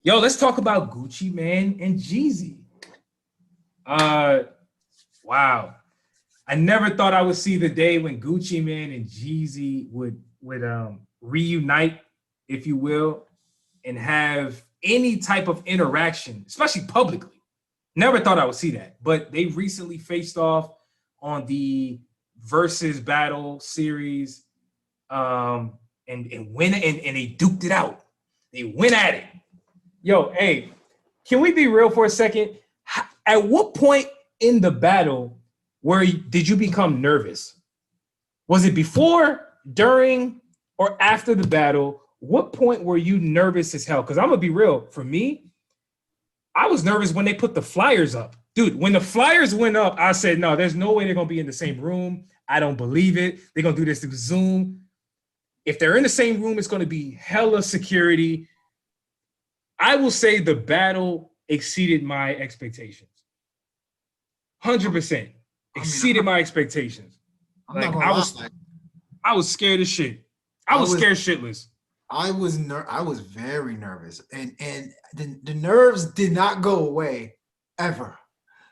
Yo, let's talk about Gucci Mane and Jeezy. Uh, wow. I never thought I would see the day when Gucci Mane and Jeezy would reunite, if you will, and have any type of interaction, especially publicly. Never thought I would see that, but they recently faced off on the Versus Battle series, and win and they duked it out. They went at it. Yo, hey, can we be real for a second? At what point in the battle did you become nervous? Was it before, during, or after the battle? What point were you nervous as hell? Because I'm gonna be real. For me, I was nervous when they put the flyers up. Dude, when the flyers went up, I said, no, there's no way they're gonna be in the same room. I don't believe it. They're gonna do this through Zoom. If they're in the same room, it's gonna be hella security. I will say the battle exceeded my expectations. 100% I mean, I'm exceeded not, my expectations. I'm not Like gonna lie. Like, I was scared as shit. I I was was, scared shitless. I was very nervous, and the nerves did not go away ever.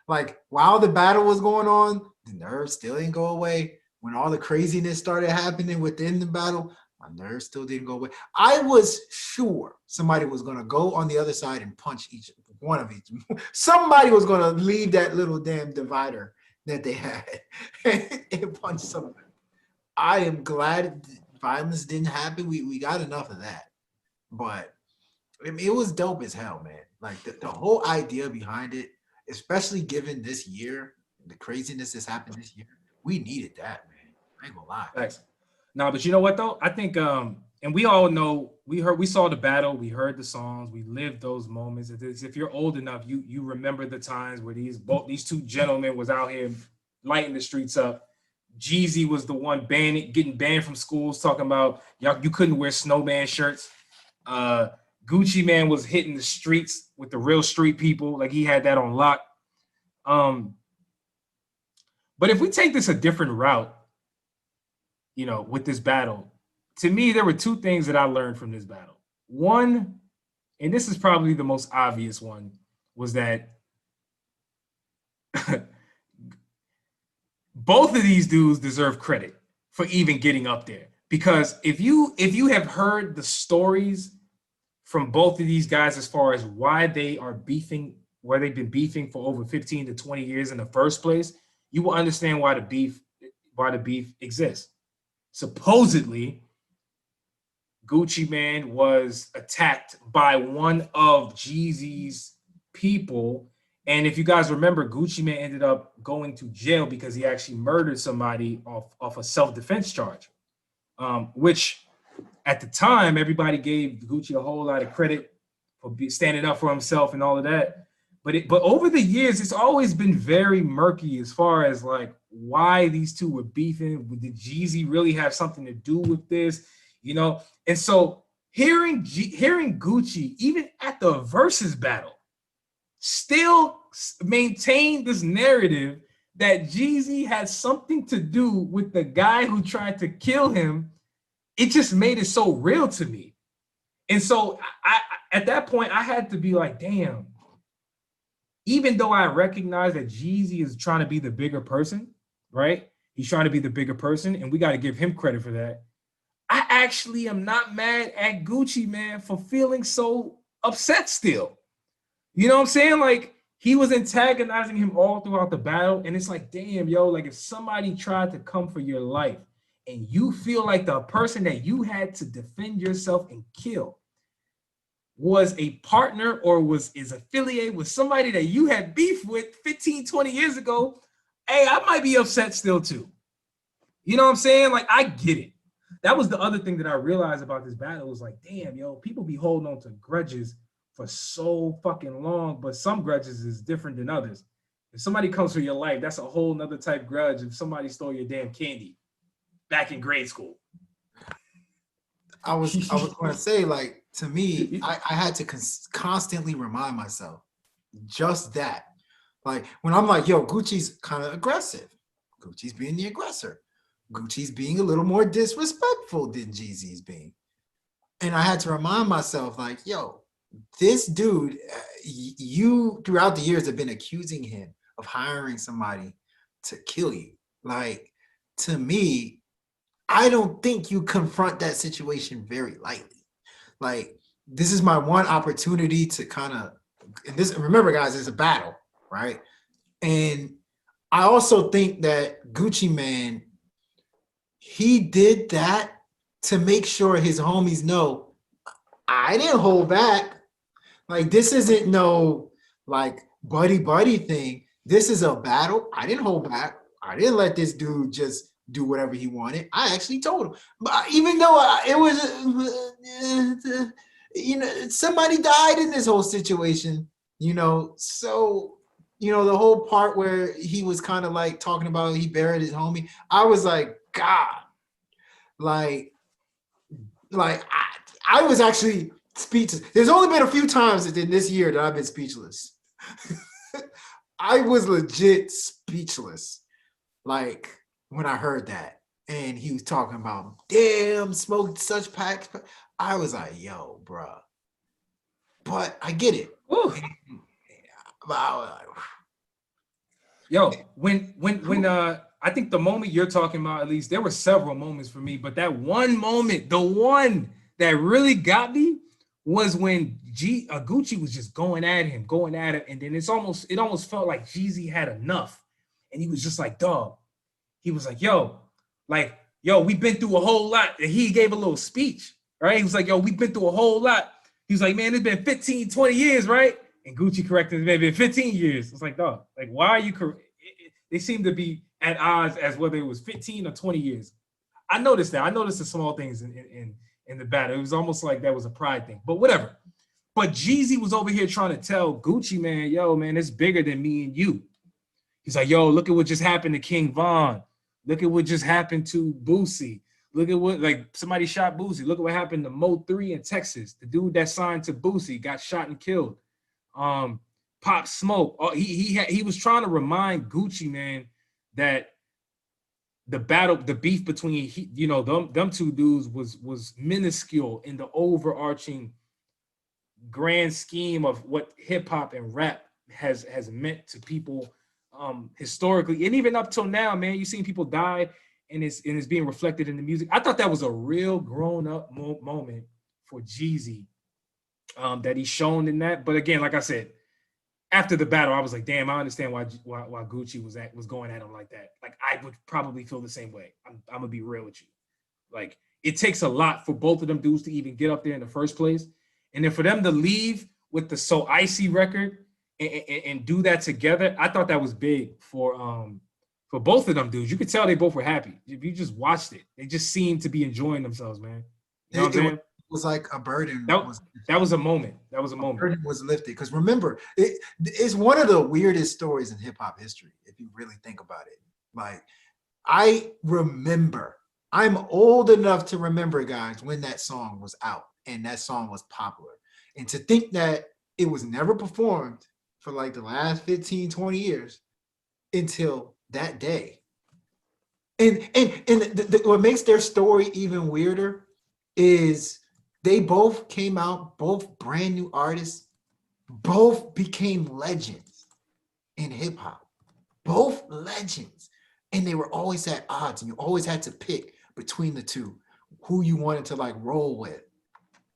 Like while the battle was going on, the nerves still didn't go away. When all the craziness started happening within the battle, my nerves still didn't go away. I was sure somebody was gonna go on the other side and punch each one of each. Somebody was gonna leave that little damn divider that they had and punch some. I am glad violence didn't happen. We got enough of that, but I mean, it was dope as hell, man. Like the whole idea behind it, especially given this year, the craziness that's happened this year, we needed that, man. I ain't gonna lie. Thanks. No, but you know what though? I think and we all know we saw the battle, we heard the songs, we lived those moments. If you're old enough, you remember the times where these two gentlemen was out here lighting the streets up. Jeezy was the one getting banned from schools, talking about y'all you couldn't wear snowman shirts. Uh Gucci Man was hitting the streets with the real street people, like he had that on lock. Um, but if we take this a different route, with this battle, to me, there were two things that I learned from this battle. One, and this is probably the most obvious one, was that both of these dudes deserve credit for even getting up there. Because if you have heard the stories from both of these guys as far as why they are beefing, where they've been beefing for over 15 to 20 years in the first place, you will understand why the beef exists. Supposedly, Gucci Mane was attacked by one of Jeezy's people. And if you guys remember, Gucci Mane ended up going to jail because he actually murdered somebody off a self-defense charge, which at the time, everybody gave Gucci a whole lot of credit for standing up for himself and all of that. But over the years, it's always been very murky as far as like why these two were beefing. Did Jeezy really have something to do with this? And so hearing Gucci even at the versus battle still maintain this narrative that Jeezy had something to do with the guy who tried to kill him, it just made it so real to me. And so at that point, I had to be like, damn, even though I recognize that Jeezy is trying to be the bigger person, right? He's trying to be the bigger person, and we got to give him credit for that. I actually am not mad at Gucci, man, for feeling so upset still. You know what I'm saying? Like, he was antagonizing him all throughout the battle. And it's like, damn, yo, like if somebody tried to come for your life and you feel like the person that you had to defend yourself and kill was a partner or is affiliated with somebody that you had beef with 15, 20 years ago, hey, I might be upset still too. You know what I'm saying? Like, I get it. That was the other thing that I realized about this battle was like, damn, yo, people be holding on to grudges for so fucking long, but some grudges is different than others. If somebody comes for your life, that's a whole nother type grudge if somebody stole your damn candy back in grade school. I was going to say, like, to me, I had to constantly remind myself just that. Like when I'm like, yo, Gucci's kind of aggressive. Gucci's being the aggressor. Gucci's being a little more disrespectful than Jeezy's being. And I had to remind myself, like, yo, this dude, you throughout the years have been accusing him of hiring somebody to kill you. Like, to me, I don't think you confront that situation very lightly. Like, this is my one opportunity to kind of, and this, remember, guys, it's a battle, right? And I also think that Gucci Mane, he did that to make sure his homies know I didn't hold back. Like, this isn't no like buddy thing. This is a battle. I didn't hold back. I didn't let this dude just do whatever he wanted. I actually told him. But even though it was, somebody died in this whole situation, so, the whole part where he was kind of like talking about he buried his homie, I was like, God, like, I was actually speechless. There's only been a few times in this year that I've been speechless. I was legit speechless, like, when I heard that. And he was talking about, damn, smoked such packs. I was like, yo, bruh. But I get it. Yo, when I think the moment you're talking about, at least there were several moments for me, but that one moment, the one that really got me was when Gucci was just going at him, and then it almost felt like Jeezy had enough, and he was just like, dog. He was like, yo, we've been through a whole lot. And he gave a little speech, right? He was like, yo, we've been through a whole lot. He was like, man, it's been 15, 20 years, right? And Gucci corrected him, maybe 15 years. It's like, dog, like, why are you they seem to be at odds as whether it was 15 or 20 years. I noticed that. I noticed the small things in the battle. It was almost like that was a pride thing, but whatever. But Jeezy was over here trying to tell Gucci, man, yo, man, it's bigger than me and you. He's like, yo, look at what just happened to King Von. Look at what just happened to Boosie. Look at what, like, somebody shot Boosie. Look at what happened to Mo 3 in Texas. The dude that signed to Boosie got shot and killed. Pop Smoke. He was trying to remind Gucci, man, that the beef between them two dudes was minuscule in the overarching grand scheme of what hip hop and rap has meant to people historically, and even up till now, man. You've seen people die, and it's being reflected in the music. I thought that was a real grown up moment for Jeezy, that he's shown in that. But again, like I said, after the battle, I was like, damn, I understand why Gucci was going at him like that. Like, I would probably feel the same way. I'm gonna be real with you. Like, it takes a lot for both of them dudes to even get up there in the first place, and then for them to leave with the So Icy record and do that together. I thought that was big for both of them dudes. You could tell they both were happy. If you just watched it, they just seemed to be enjoying themselves, man. You know what I'm saying? It was like a burden. That was a moment. That was a moment. Burden was lifted. Because remember, it's one of the weirdest stories in hip hop history, if you really think about it. Like, I remember, I'm old enough to remember, guys, when that song was out and that song was popular. And to think that it was never performed for like the last 15, 20 years until that day. And what makes their story even weirder is they both came out, both brand new artists, both became legends in hip hop, both legends. And they were always at odds, and you always had to pick between the two who you wanted to like roll with.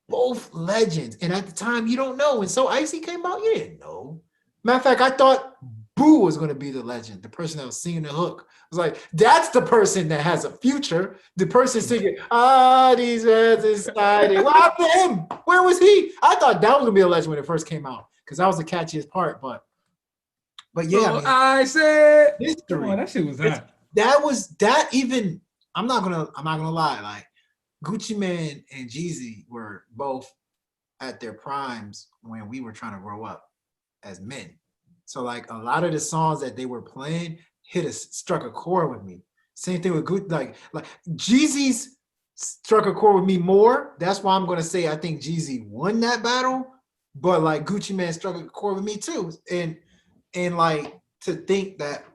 Both legends. And at the time, you don't know. And So Icy came out, you didn't know. Matter of fact, I thought Boo was going to be the legend, the person that was singing the hook. I was like, that's the person that has a future. The person singing, these words inside. What happened to him? Where was he? I thought that was going to be a legend when it first came out, because that was the catchiest part. But yeah, So I said history. Oh, that shit was hot. I'm not gonna lie. Like, Gucci Mane and Jeezy were both at their primes when we were trying to grow up as men. So like, a lot of the songs that they were playing struck a chord with me. Same thing with Gucci, like Jeezy's struck a chord with me more. That's why I'm gonna say I think Jeezy won that battle. But like, Gucci Mane struck a chord with me too. And like, to think that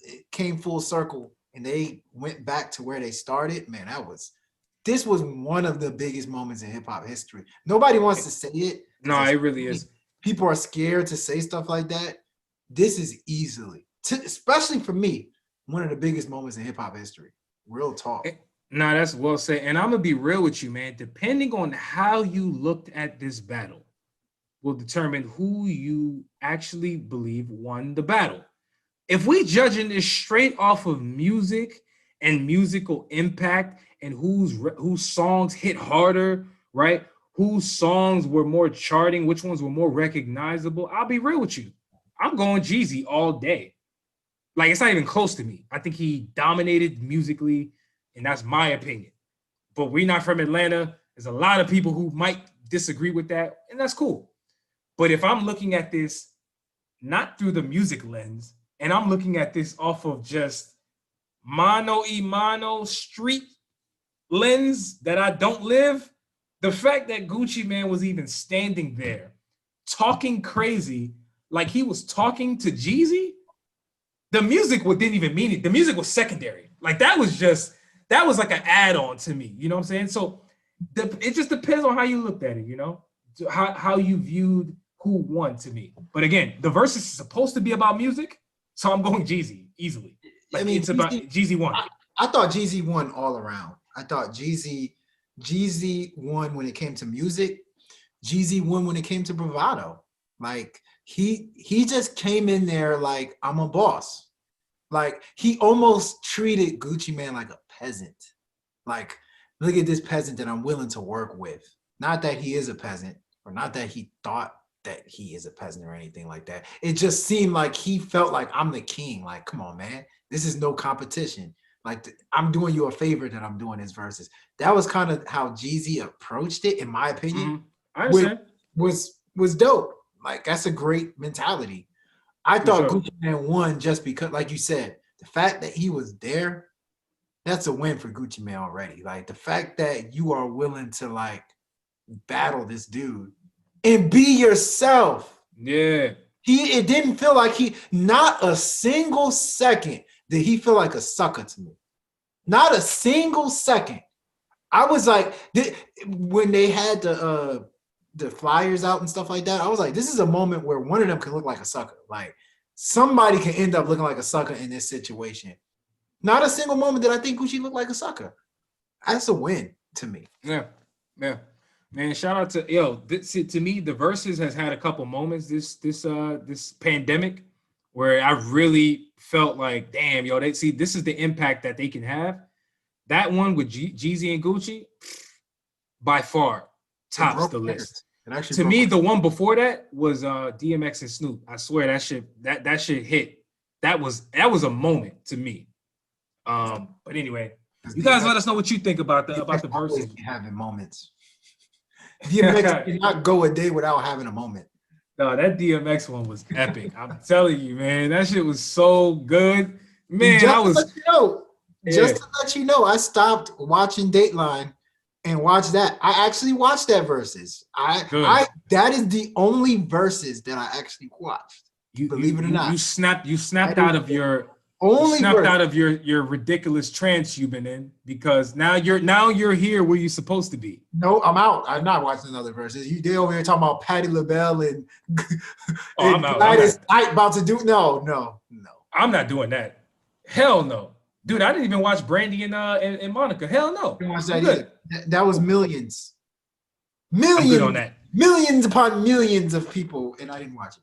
it came full circle and they went back to where they started, man, that was this was one of the biggest moments in hip hop history. Nobody wants to say it. No, it really is. People are scared to say stuff like that. This is easily, especially for me, one of the biggest moments in hip hop history. Real talk. No, that's well said. And I'm gonna be real with you, man. Depending on how you looked at this battle, will determine who you actually believe won the battle. If we judging this straight off of music and musical impact and whose songs hit harder, right? Whose songs were more charting, which ones were more recognizable, I'll be real with you. I'm going Jeezy all day. Like, it's not even close to me. I think he dominated musically, and that's my opinion. But we're not from Atlanta. There's a lot of people who might disagree with that, and that's cool. But if I'm looking at this not through the music lens, and I'm looking at this off of just mano y mano street lens that I don't live, the fact that Gucci Mane was even standing there talking crazy like he was talking to Jeezy, the music didn't even mean it. The music was secondary. Like that was like an add-on to me. You know what I'm saying? So it just depends on how you looked at it, you know, how you viewed who won to me. But again, the Verzuz is supposed to be about music, so I'm going Jeezy easily. Like, I mean, it's about Jeezy won. I thought Jeezy won all around. I thought Jeezy won when it came to music. Jeezy won when it came to bravado. Like he just came in there like, I'm a boss. Like he almost treated Gucci Mane like a peasant. Like, look at this peasant that I'm willing to work with. Not that he is a peasant, or not that he thought that he is a peasant or anything like that. It just seemed like he felt like, I'm the king. Like, come on, man. This is no competition. Like, I'm doing you a favor that I'm doing this versus. That was kind of how Jeezy approached it, in my opinion. I understand. Was dope. Like, that's a great mentality. I thought Gucci Mane won just because, like you said, the fact that he was there, that's a win for Gucci Mane already. Like, the fact that you are willing to, like, battle this dude and be yourself. Yeah. It didn't feel like not a single second did he feel like a sucker to me. Not a single second. I was like, when they had the flyers out and stuff like that, I was like, this is a moment where one of them can look like a sucker. Like, somebody can end up looking like a sucker in this situation. Not a single moment did I think Gucci looked like a sucker. That's a win to me. Yeah. Man, shout out to to me, the Verzuz has had a couple moments this pandemic where I really felt like, damn, this is the impact that they can have. That one with Jeezy and Gucci, by far, tops the list. To me, the one before that was DMX and Snoop. I swear that shit hit. That was a moment to me. But anyway, you guys let us know what you think about the Verzuz. Having moments. DMX did not go a day without having a moment. No, that DMX one was epic. I'm telling you, man, that shit was so good. Man, just to let you know, I stopped watching Dateline and watched that. I actually watched that Verzuz. That is the only Verzuz that I actually watched. Believe it or not. You snapped out of your ridiculous trance you've been in, because now you're here where you're supposed to be. No, I'm out. I'm not watching another Verzuz. They over here talking about Patti LaBelle and I'm out. Gladys Knight about to do no. I'm not doing that. Hell no. Dude, I didn't even watch Brandy and Monica. Hell no. Didn't watch that either. That was millions. I'm good on that. Millions upon millions of people, and I didn't watch it.